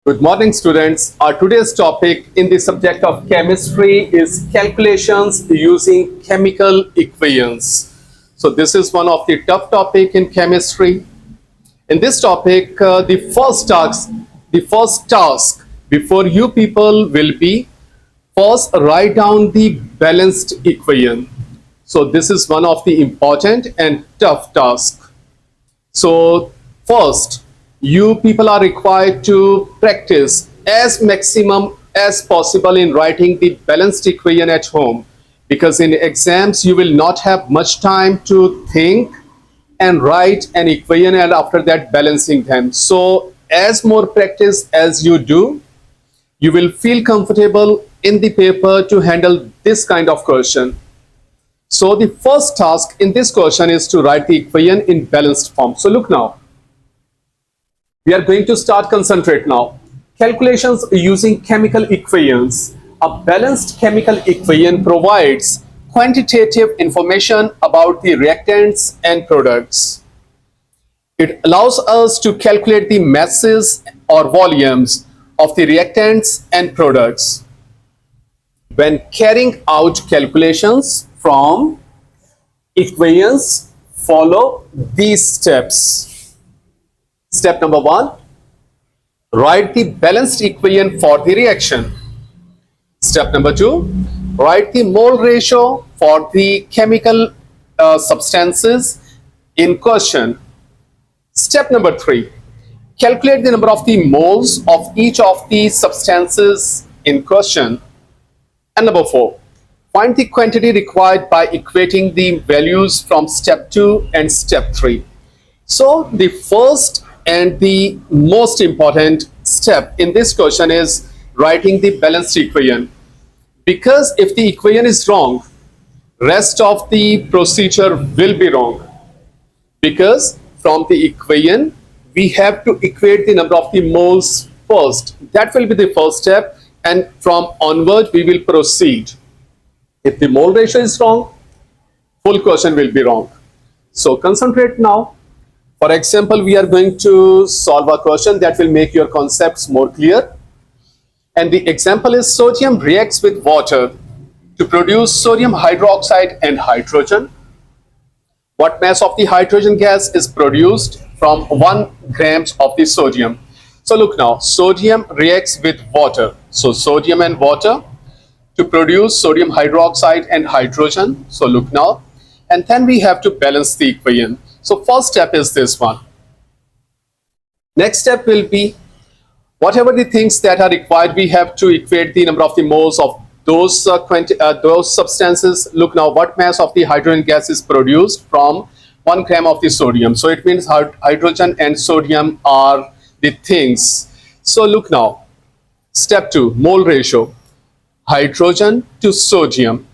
Good morning, students. Our today's topic in the subject of chemistry is calculations using chemical equations. So this is one of the tough topic in chemistry. In this topic, the first task before you people will be first write down the balanced equation. So this is one of the important and tough tasks. So first, you people are required to practice as maximum as possible in writing the balanced equation at home, because in exams you will not have much time to think and write an equation and after that balancing them. So as more practice as you do, you will feel comfortable in the paper to handle this kind of question. So the first task in this question is to write the equation in balanced form. So look now, we are going to start concentrate now. Calculations using chemical equations. A balanced chemical equation provides quantitative information about the reactants and products. It allows us to calculate the masses or volumes of the reactants and products. When carrying out calculations from equations, follow these steps. Step number 1, write the balanced equation for the reaction. Step number 2, write the mole ratio for the chemical substances in question. Step number 3, calculate the number of the moles of each of the substances in question. And number 4, find the quantity required by equating the values from step 2 and step 3. So the first and the most important step in this question is writing the balanced equation. Because if the equation is wrong, rest of the procedure will be wrong. Because from the equation, we have to equate the number of the moles first. That will be the first step, and from onward we will proceed. If the mole ratio is wrong, full question will be wrong. So concentrate now. For example, we are going to solve a question that will make your concepts more clear. And the example is sodium reacts with water to produce sodium hydroxide and hydrogen. What mass of the hydrogen gas is produced from 1 grams of the sodium? So look now, sodium reacts with water. So sodium and water to produce sodium hydroxide and hydrogen. So look now, and then we have to balance the equation. So first step is this one. Next step will be whatever the things that are required, we have to equate the number of the moles of those substances. Look now, what mass of the hydrogen gas is produced from 1 gram of the sodium? So it means hydrogen and sodium are the things. So look now, step 2, mole ratio. Hydrogen to sodium.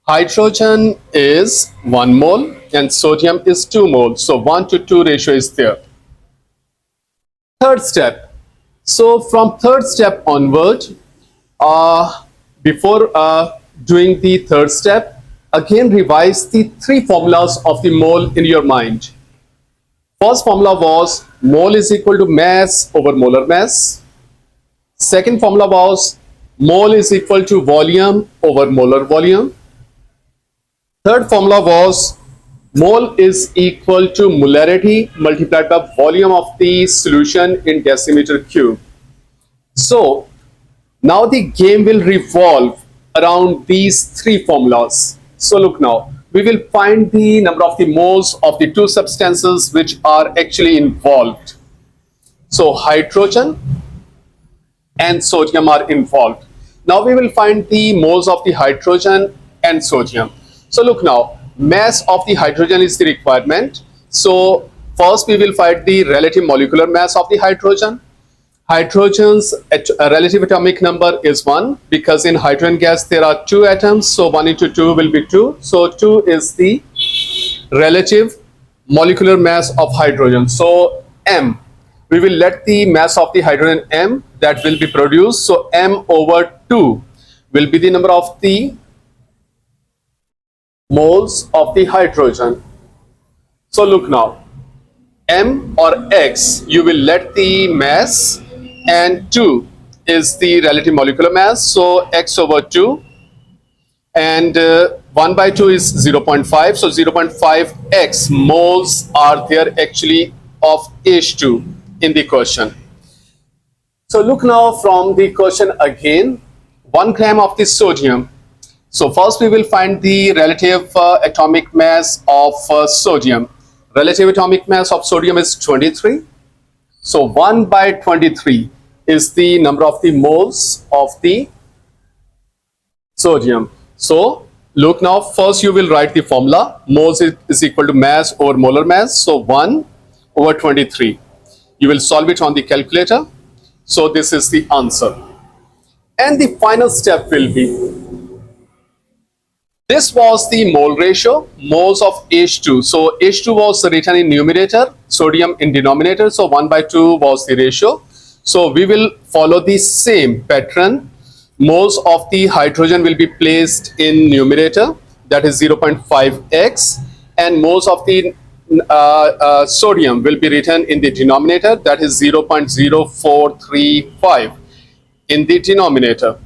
Hydrogen is 1 mole and sodium is 2 moles. So 1 to 2 ratio is there. Third step. So from third step onward, before doing the third step, again revise the 3 formulas of the mole in your mind. First formula was mole is equal to mass over molar mass. Second formula was mole is equal to volume over molar volume. Third formula was mole is equal to molarity multiplied by volume of the solution in decimeter cube. So now the game will revolve around these 3 formulas. So look now, we will find the number of the moles of the 2 substances which are actually involved. So hydrogen and sodium are involved. Now we will find the moles of the hydrogen and sodium. So look now, mass of the hydrogen is the requirement. So first we will find the relative molecular mass of the hydrogen. Hydrogen's relative atomic number is 1 because in hydrogen gas there are 2 atoms. So 1 into 2 will be 2. So 2 is the relative molecular mass of hydrogen. So M, we will let the mass of the hydrogen M that will be produced. So M over 2 will be the number of the moles of the hydrogen. So look now, M or X, you will let the mass and 2 is the relative molecular mass, so x over 2, and 1 by 2 is 0.5, so 0.5x moles are there actually of H2 in the question. So look now from the question again, 1 gram of the sodium. So first we will find the relative atomic mass of sodium. Relative atomic mass of sodium is 23. So 1 by 23 is the number of the moles of the sodium. So look now, first you will write the formula. Moles is equal to mass over molar mass. So 1 over 23. You will solve it on the calculator. So this is the answer. And the final step will be, this was the mole ratio, moles of H2. So H2 was written in numerator, sodium in denominator. So 1 by 2 was the ratio. So we will follow the same pattern. Moles of the hydrogen will be placed in numerator, that is 0.5x, and moles of the sodium will be written in the denominator, that is 0.0435 in the denominator.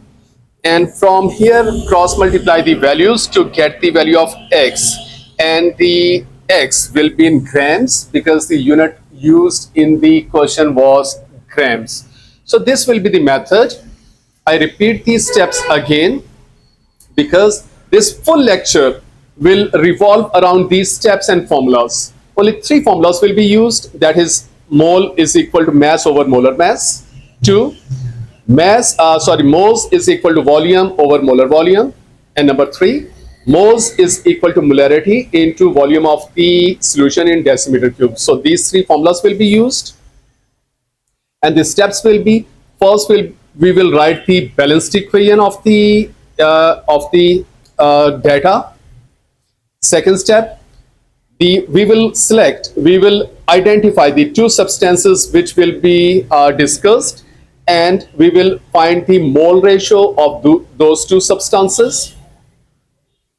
And from here cross multiply the values to get the value of x, and the x will be in grams because the unit used in the question was grams. So this will be the method. I repeat these steps again because this full lecture will revolve around these steps and formulas. Only 3 formulas will be used, that is mole is equal to mass over molar mass, 2 moles is equal to volume over molar volume, and number 3, moles is equal to molarity into volume of the solution in decimeter cube. So these 3 formulas will be used, and the steps will be, first we will write the balanced equation of the data. Second step, we will identify the 2 substances which will be discussed, and we will find the mole ratio of those 2 substances.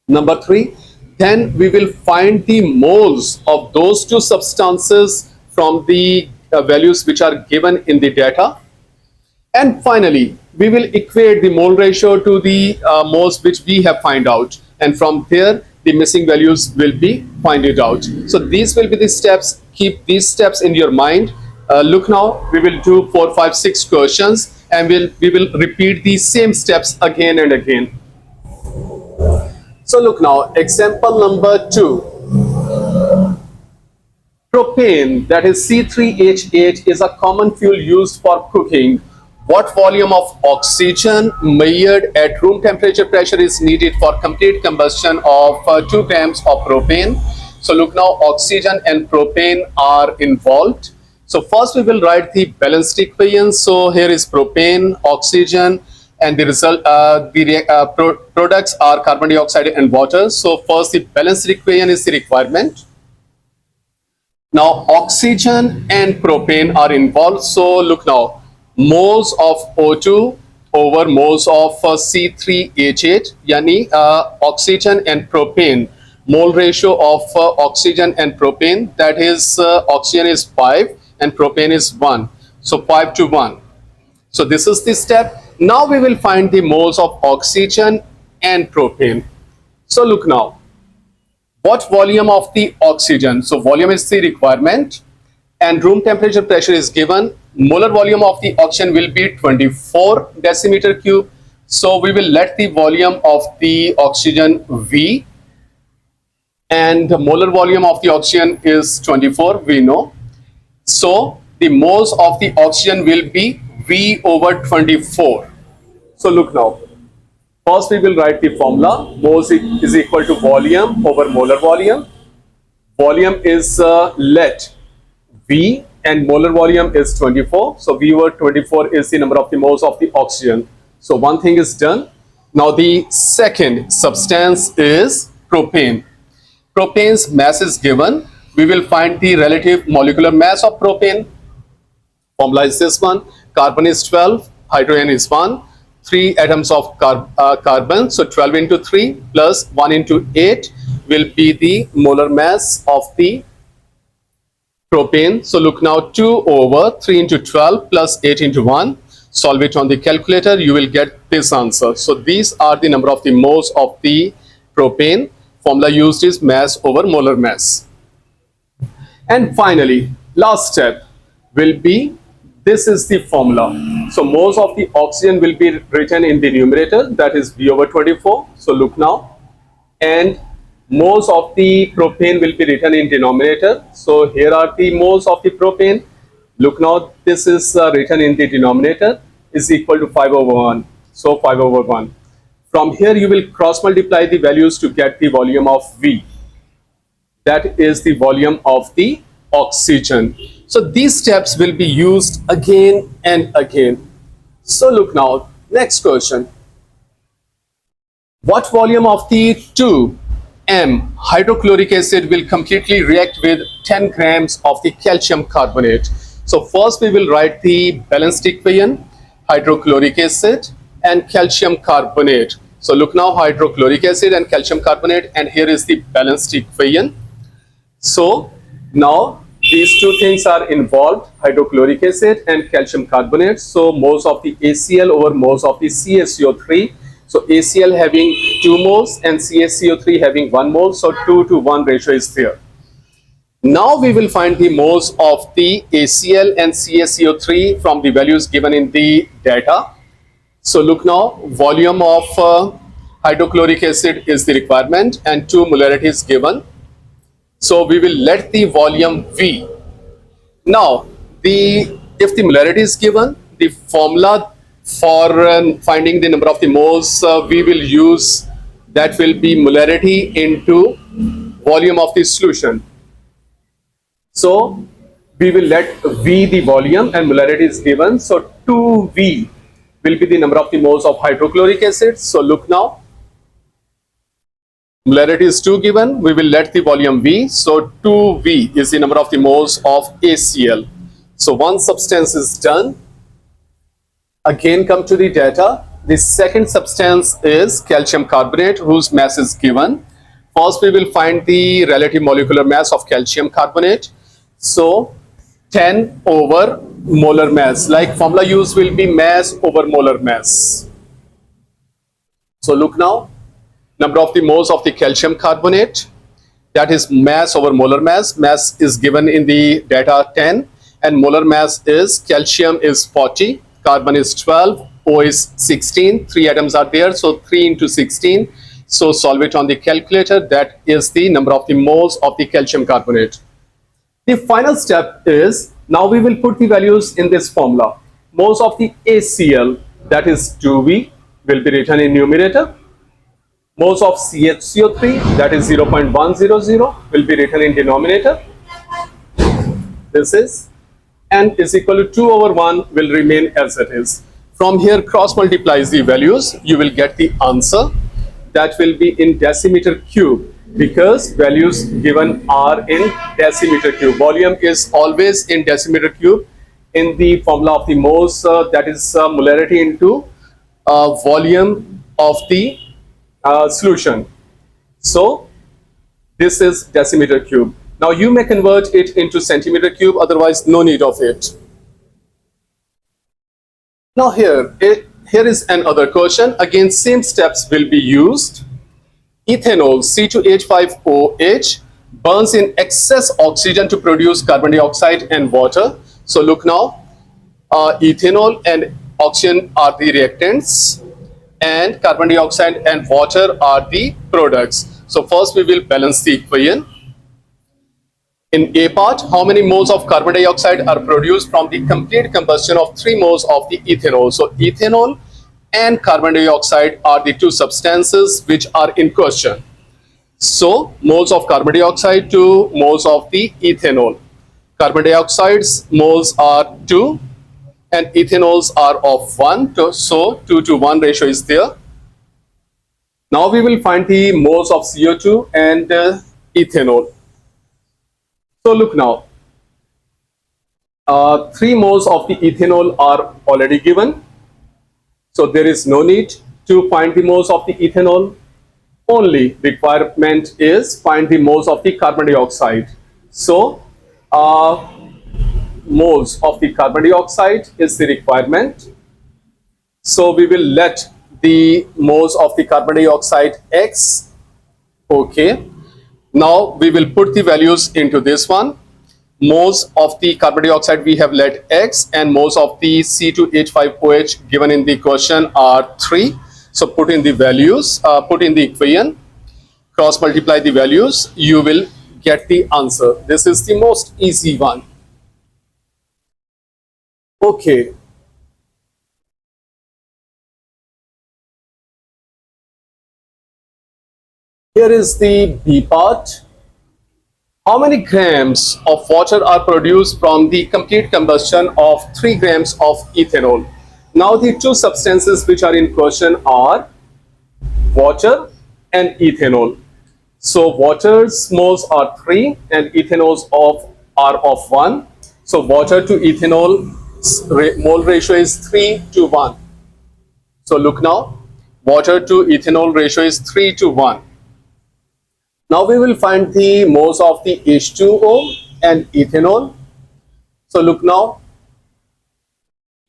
Number 3, then we will find the moles of those 2 substances from the values which are given in the data. And finally, we will equate the mole ratio to the moles which we have find out, and from there the missing values will be finded out. So these will be the steps. Keep these steps in your mind. Look now, we will do 4, 5, 6 questions, and we will repeat these same steps again and again. So look now, example number 2. Propane, that is C3H8, is a common fuel used for cooking. What volume of oxygen measured at room temperature pressure is needed for complete combustion of 2 grams of propane? So look now, oxygen and propane are involved. So first we will write the balanced equation. So here is propane, oxygen, and the result, products are carbon dioxide and water. So first the balanced equation is the requirement. Now oxygen and propane are involved. So look now, moles of O2 over moles of C3H8, yani oxygen and propane, mole ratio of oxygen and propane, that is oxygen is 5 and propane is 1, so 5 to 1. So this is the step. Now we will find the moles of oxygen and propane. So look now, what volume of the oxygen? So volume is the requirement, and room temperature pressure is given. Molar volume of the oxygen will be 24 decimeter cube. So we will let the volume of the oxygen V, and the molar volume of the oxygen is 24, we know. So the moles of the oxygen will be V over 24. So look now, first we will write the formula. Moles is equal to volume over molar volume. Volume is let V, and molar volume is 24. So V over 24 is the number of the moles of the oxygen. So one thing is done. Now the second substance is propane. Propane's mass is given. We will find the relative molecular mass of propane. Formula is this one. Carbon is 12, hydrogen is 1, 3 atoms of carbon. So 12 into 3 plus 1 into 8 will be the molar mass of the propane. So look now, 2 over 3 into 12 plus 8 into 1. Solve it on the calculator, you will get this answer. So these are the number of the moles of the propane. Formula used is mass over molar mass. And finally, last step will be, this is the formula. So moles of the oxygen will be written in the numerator, that is V over 24. So look now, and moles of the propane will be written in denominator. So here are the moles of the propane. Look now, this is written in the denominator, is equal to 5 over 1. So 5 over 1. From here you will cross multiply the values to get the volume of V. That is the volume of the oxygen. So these steps will be used again and again. So look now, next question. What volume of the 2M hydrochloric acid will completely react with 10 grams of the calcium carbonate? So first we will write the balanced equation, hydrochloric acid and calcium carbonate. So look now, hydrochloric acid and calcium carbonate, and here is the balanced equation. So now these two things are involved, hydrochloric acid and calcium carbonate. So moles of the ACl over moles of the CaCO3. So ACl having 2 moles and CaCO3 having 1 mole. So 2 to 1 ratio is there. Now we will find the moles of the ACl and CaCO3 from the values given in the data. So look now, volume of hydrochloric acid is the requirement and 2 molarity is given. So we will let the volume V. Now, if the molarity is given, the formula for finding the number of the moles we will use, that will be molarity into volume of the solution. So we will let V the volume and molarity is given. So 2V will be the number of the moles of hydrochloric acid. So look now, molarity is 2 given, we will let the volume V. So 2V is the number of the moles of ACl. So one substance is done. Again come to the data. The second substance is calcium carbonate, whose mass is given. First we will find the relative molecular mass of calcium carbonate. So 10 over molar mass, like formula used will be mass over molar mass. So look now, number of the moles of the calcium carbonate, that is mass over molar mass. Mass is given in the data 10 and molar mass is calcium is 40, carbon is 12, O is 16, 3 atoms are there, so 3 into 16. So solve it on the calculator, that is the number of the moles of the calcium carbonate. The final step is, now we will put the values in this formula. Moles of the ACl, that is 2V, will be written in numerator. Moles of CaCO3, that is 0.100, will be written in denominator. This is, and is equal to 2 over 1 will remain as it is. From here cross multiplies the values, you will get the answer. That will be in decimeter cube, because values given are in decimeter cube. Volume is always in decimeter cube in the formula of the moles, that is molarity into volume of the solution. So this is decimeter cube. Now you may convert it into centimeter cube, otherwise no need of it. Now here is another question. Again, same steps will be used. Ethanol C2H5OH burns in excess oxygen to produce carbon dioxide and water. So look now, ethanol and oxygen are the reactants and carbon dioxide and water are the products. So first we will balance the equation. In A part, how many moles of carbon dioxide are produced from the complete combustion of 3 moles of the ethanol? So ethanol and carbon dioxide are the two substances which are in question. So moles of carbon dioxide to moles of the ethanol. Carbon dioxide's moles are 2 and ethanols are of 1. So 2 to 1 ratio is there. Now we will find the moles of CO2 and ethanol. So look now, 3 moles of the ethanol are already given. So there is no need to find the moles of the ethanol. Only requirement is find the moles of the carbon dioxide. So moles of the carbon dioxide is the requirement. So we will let the moles of the carbon dioxide X. Okay. Now we will put the values into this one. Moles of the carbon dioxide we have let X, and moles of the C2H5OH given in the question are 3. So put in the values, put in the equation, cross multiply the values, you will get the answer. This is the most easy one. Okay. Here is the B part. How many grams of water are produced from the complete combustion of 3 grams of ethanol? Now the two substances which are in question are water and ethanol. So water's moles are 3 and ethanol's are of 1. So water to ethanol mole ratio is 3 to 1. So look now, water to ethanol ratio is 3 to 1. Now we will find the moles of the H2O and ethanol. So look now,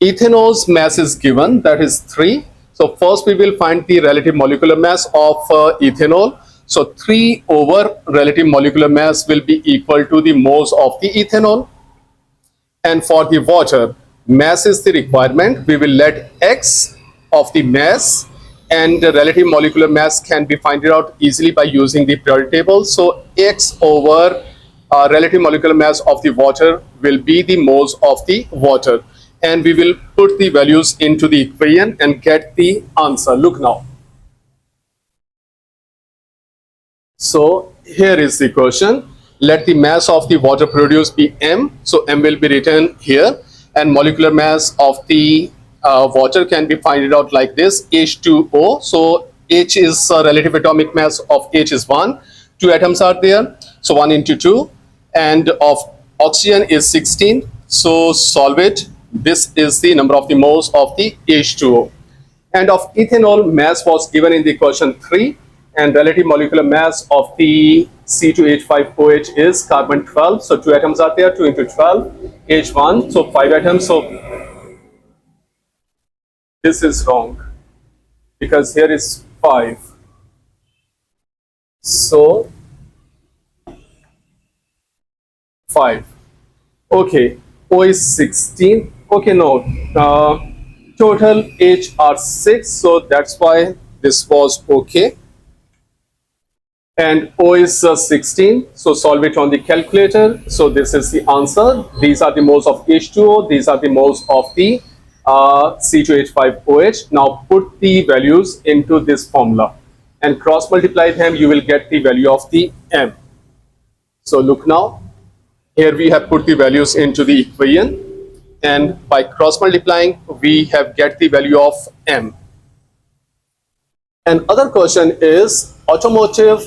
ethanol's mass is given, that is 3. So first we will find the relative molecular mass of ethanol. So 3 over relative molecular mass will be equal to the moles of the ethanol. And for the water, mass is the requirement. We will let X of the mass, and the relative molecular mass can be found out easily by using the periodic table. So X over relative molecular mass of the water will be the moles of the water, and we will put the values into the equation and get the answer. Look now. So here is the question. Let the mass of the water produced be m. So m will be written here, and molecular mass of the water can be found out like this, H2O. So H is relative atomic mass of H is 1. 2 atoms are there, so 1 into 2. And of oxygen is 16. So solve it. This is the number of the moles of the H2O. And of ethanol, mass was given in the question 3. And relative molecular mass of the C2H5OH is carbon 12. So 2 atoms are there, 2 into 12, H1. So 5 atoms. So this is wrong because here is 5. So 5. Okay, O is 16. Okay, no. Total H are 6. So that's why this was okay. And O is 16. So solve it on the calculator. So this is the answer. These are the moles of H2O. These are the moles of the C2H5OH. Now put the values into this formula and cross multiply them. You will get the value of the M. So look now, here we have put the values into the equation, and by cross multiplying we have get the value of M. And other question is, automotive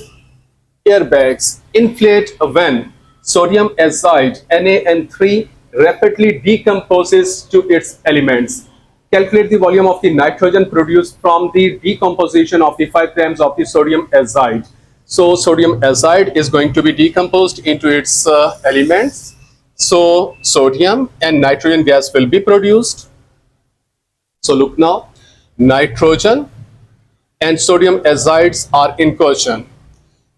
airbags inflate when sodium azide NaN3 rapidly decomposes to its elements. Calculate the volume of the nitrogen produced from the decomposition of the 5 grams of the sodium azide. So sodium azide is going to be decomposed into its elements. So sodium and nitrogen gas will be produced. So look now, nitrogen and sodium azides are in question.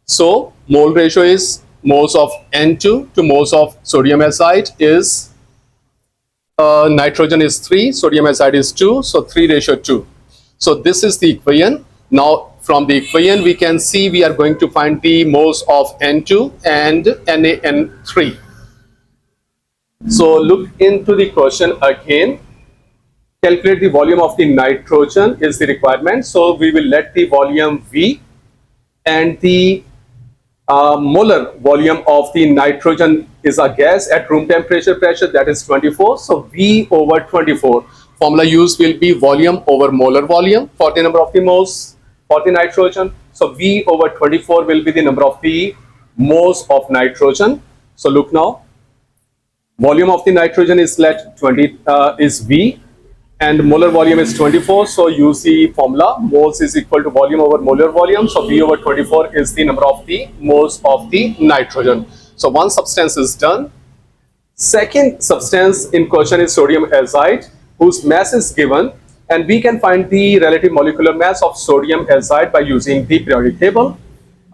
So mole ratio is moles of N2 to moles of sodium azide is nitrogen is 3, sodium azide is 2, so 3:2. So this is the equation. Now from the equation we can see we are going to find the moles of N2 and NaN3. So look into the question again. Calculate the volume of the nitrogen is the requirement. So we will let the volume V, and the molar volume of the nitrogen is a gas at room temperature pressure, that is 24. So V over 24. Formula used will be volume over molar volume for the number of the moles for the nitrogen. So V over 24 will be the number of the moles of nitrogen. So look now, volume of the nitrogen is let 20 is V, and molar volume is 24. So use the formula, moles is equal to volume over molar volume. So V over 24 is the number of the moles of the nitrogen. So one substance is done. Second substance in question is sodium azide, whose mass is given, and we can find the relative molecular mass of sodium azide by using the periodic table.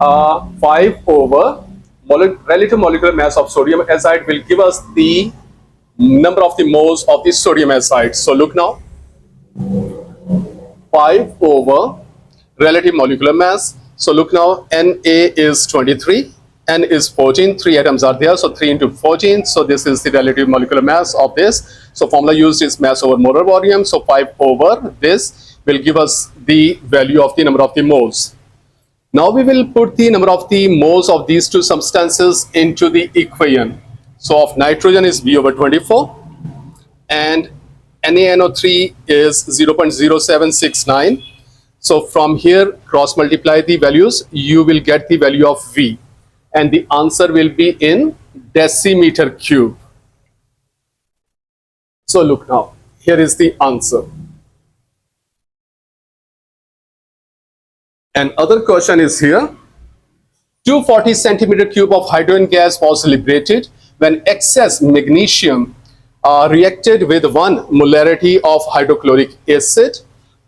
5 over relative molecular mass of sodium azide will give us the number of the moles of the sodium azide. So look now, 5 over relative molecular mass. So look now, Na is 23, N is 14, 3 atoms are there, so 3 into 14. So this is the relative molecular mass of this. So formula used is mass over molar volume. So 5 over this will give us the value of the number of the moles. Now we will put the number of the moles of these two substances into the equation. So of nitrogen is V over 24 and NaNO3 is 0.0769. So from here, cross multiply the values, you will get the value of V, and the answer will be in decimeter cube. So look now, here is the answer. And other question is here. 240 centimeter cube of hydrogen gas was liberated when excess magnesium reacted with 1 molarity of hydrochloric acid.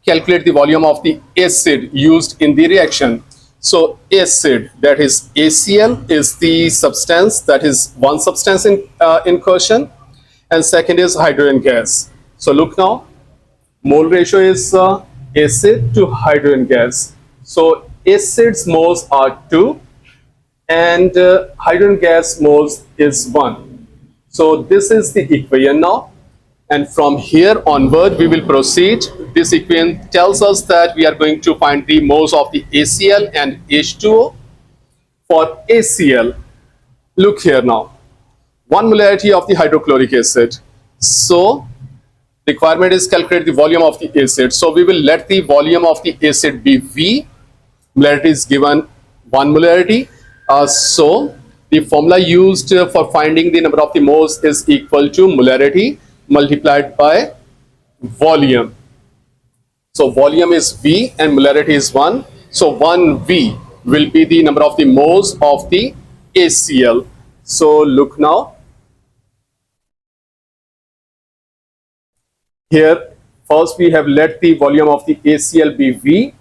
Calculate the volume of the acid used in the reaction. So acid, that is ACl, is the substance, that is one substance in question, and second is hydrogen gas. So look now, mole ratio is acid to hydrogen gas. So acid's moles are 2 and hydrogen gas moles is 1. So this is the equation now, and from here onward we will proceed. This equation tells us that we are going to find the moles of the ACl and H2O. For ACl, look here now, 1 molarity of the hydrochloric acid. So requirement is calculate the volume of the acid. So we will let the volume of the acid be V. Molarity is given 1 molarity. So the formula used for finding the number of the moles is equal to molarity multiplied by volume. So volume is V and molarity is 1. So 1V will be the number of the moles of the ACl. So look now. Here, first we have let the volume of the ACl be V.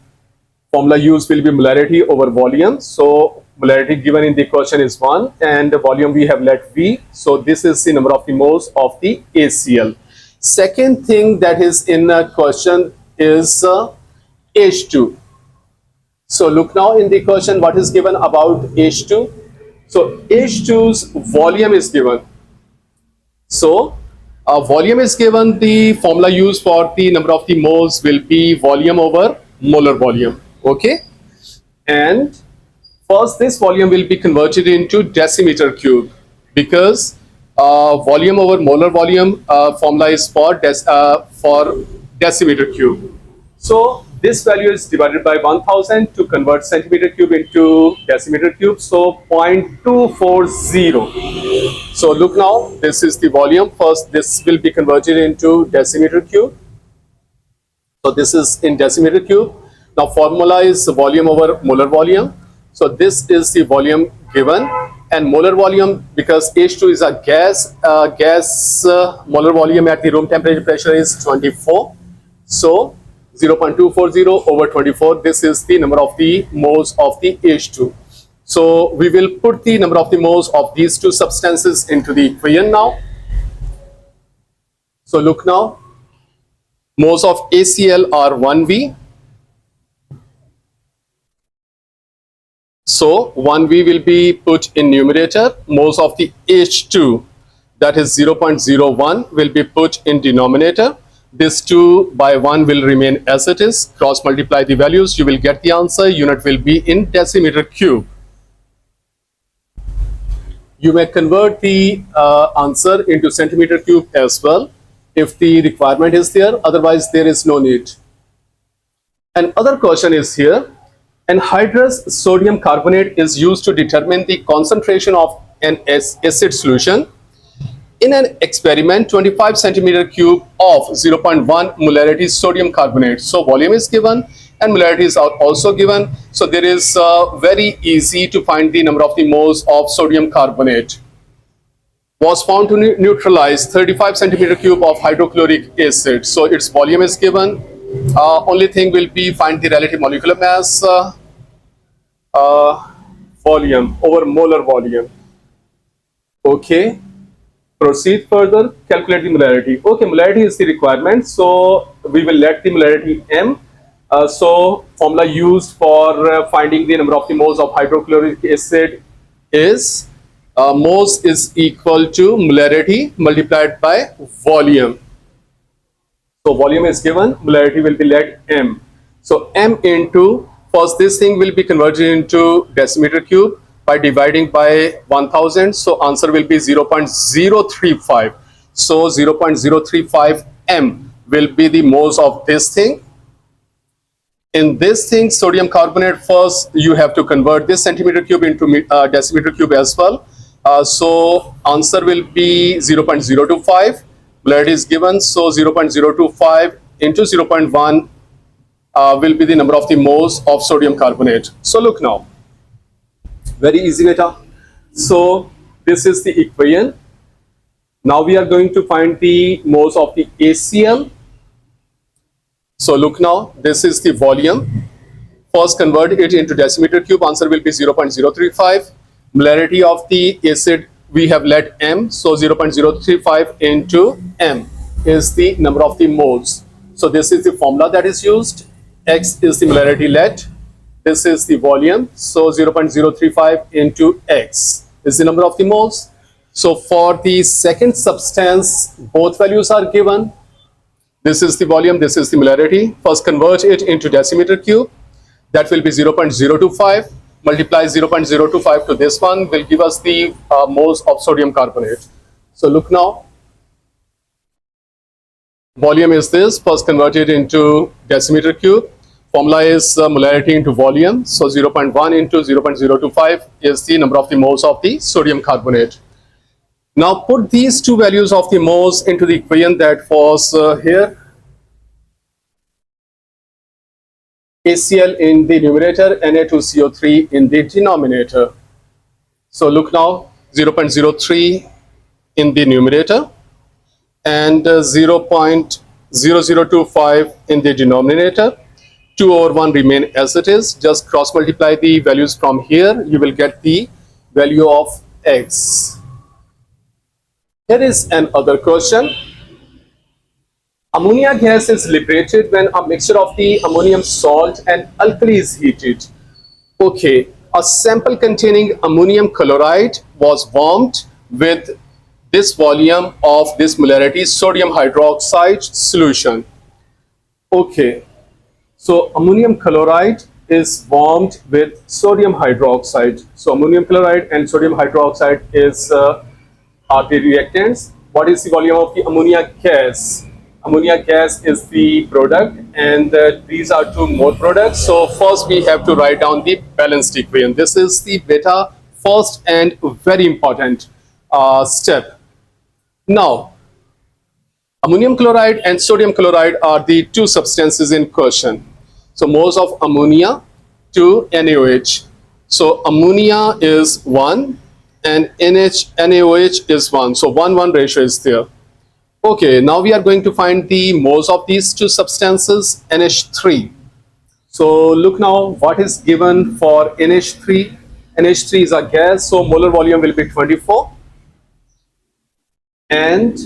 Formula used will be molarity over volume. So molarity given in the question is 1 and the volume we have let V. So this is the number of the moles of the ACl. Second thing that is in the question is H2. So look now in the question what is given about H2. So H2's volume is given. So volume is given, the formula used for the number of the moles will be volume over molar volume. Okay, and first this volume will be converted into decimeter cube, because volume over molar volume formula is for decimeter cube. So this value is divided by 1000 to convert centimeter cube into decimeter cube. So 0.240. So look now, this is the volume. First this will be converted into decimeter cube. So this is in decimeter cube. Now formula is volume over molar volume. So this is the volume given, and molar volume, because H2 is a gas, molar volume at the room temperature pressure is 24. So 0.240 over 24, this is the number of the moles of the H2. So we will put the number of the moles of these two substances into the equation now. So look now, moles of ACl are 1V. So 1V will be put in numerator. Moles of the H2, that is 0.01, will be put in denominator. This 2 by 1 will remain as it is. Cross multiply the values, you will get the answer. Unit will be in decimeter cube. You may convert the answer into centimeter cube as well if the requirement is there. Otherwise, there is no need. Another question is here. Anhydrous sodium carbonate is used to determine the concentration of an acid solution. In an experiment, 25 centimeter cube of 0.1 molarity sodium carbonate. So volume is given and molarity is also given. So there is very easy to find the number of the moles of sodium carbonate. was found to neutralize 35 centimeter cube of hydrochloric acid. So its volume is given. Only thing will be find the relative molecular mass, volume over molar volume. Okay, proceed further, calculate the molarity. Okay, molarity is the requirement, so we will let the molarity M. So formula used for finding the number of the moles of hydrochloric acid is moles is equal to molarity multiplied by volume. So volume is given, molarity will be let M. So M into, first this thing will be converted into decimeter cube by dividing by 1000. So answer will be 0.035. So 0.035 M will be the moles of this thing. In this thing, sodium carbonate, first you have to convert this centimeter cube into decimeter cube as well. So answer will be 0.025. Blood is given, so 0.025 into 0.1 will be the number of the moles of sodium carbonate. So look now, very easy beta. So this is the equation. Now we are going to find the moles of the ACl. So look now, this is the volume. First convert it into decimeter cube, answer will be 0.035. Molarity of the acid, we have let M, so 0.035 into M is the number of the moles. So this is the formula that is used. X is the molarity let. This is the volume, so 0.035 into X is the number of the moles. So for the second substance, both values are given. This is the volume, this is the molarity. First convert it into decimeter cube. That will be 0.025. Multiply 0.025 to this one will give us the moles of sodium carbonate. So look now, volume is this, first convert it into decimeter cube. Formula is molarity into volume, so 0.1 into 0.025 is the number of the moles of the sodium carbonate. Now put these two values of the moles into the equation that was here. ACl in the numerator, Na2CO3 in the denominator. So look now, 0.03 in the numerator and 0.0025 in the denominator. 2 over 1 remain as it is. Just cross multiply the values from here. You will get the value of X. Here is another question. Ammonia gas is liberated when a mixture of the ammonium salt and alkali is heated. Okay, a sample containing ammonium chloride was warmed with this volume of this molarity sodium hydroxide solution. Okay, so ammonium chloride is warmed with sodium hydroxide. So ammonium chloride and sodium hydroxide is are the reactants. What is the volume of the ammonia gas? Ammonia gas is the product, and these are two more products. So first we have to write down the balanced equation. This is the beta first and very important step. Now, ammonium chloride and sodium chloride are the two substances in question. So moles of ammonia to NaOH. So ammonia is 1 and NaOH is 1. So 1:1 ratio is there. Okay, now we are going to find the moles of these two substances, NH3. So look now, what is given for NH3? NH3 is a gas, so molar volume will be 24. And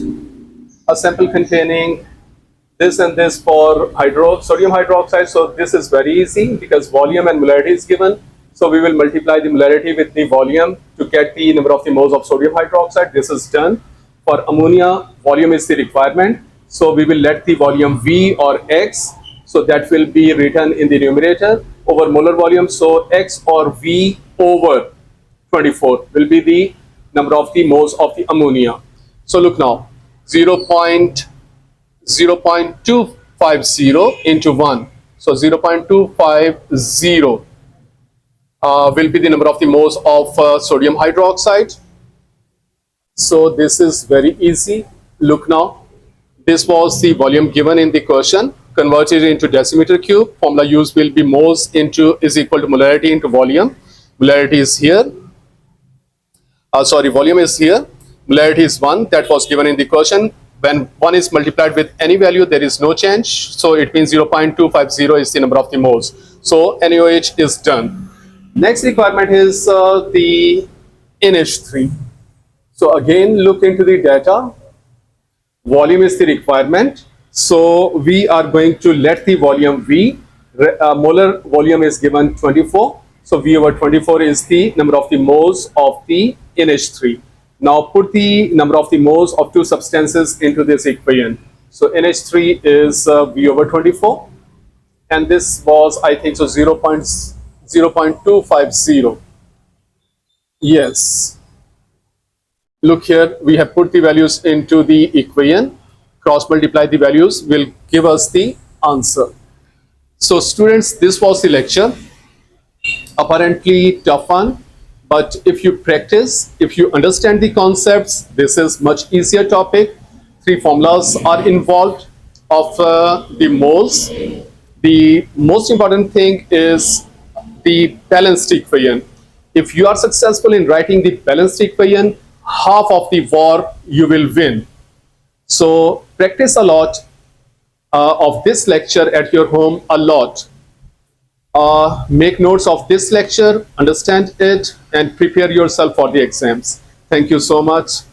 a sample containing this and this for sodium hydroxide. So this is very easy because volume and molarity is given. So we will multiply the molarity with the volume to get the number of the moles of sodium hydroxide. This is done. For ammonia, volume is the requirement. So we will let the volume V or X. So that will be written in the numerator over molar volume. So X or V over 24 will be the number of the moles of the ammonia. So look now, 0.250 into 1. So 0.250 will be the number of the moles of sodium hydroxide. So this is very easy. Look now, this was the volume given in the question, converted into decimeter cube. Formula used will be moles into is equal to molarity into volume. Molarity is here. Volume is here. Molarity is 1, that was given in the question. When 1 is multiplied with any value, there is no change. So it means 0.250 is the number of the moles. So NaOH is done. Next requirement is the NH3. So again, look into the data. Volume is the requirement. So we are going to let the volume V. Molar volume is given 24. So V over 24 is the number of the moles of the NH3. Now put the number of the moles of two substances into this equation. So NH3 is V over 24. And this was, I think, so 0.250. Yes. Look here, we have put the values into the equation. Cross multiply the values will give us the answer. So students, this was the lecture. Apparently tough one, but if you practice, if you understand the concepts, this is much easier topic. 3 formulas are involved of the moles. The most important thing is the balanced equation. If you are successful in writing the balanced equation, half of the war you will win. So practice a lot of this lecture at your home, a lot. Make notes of this lecture, understand it, and prepare yourself for the exams. Thank you so much.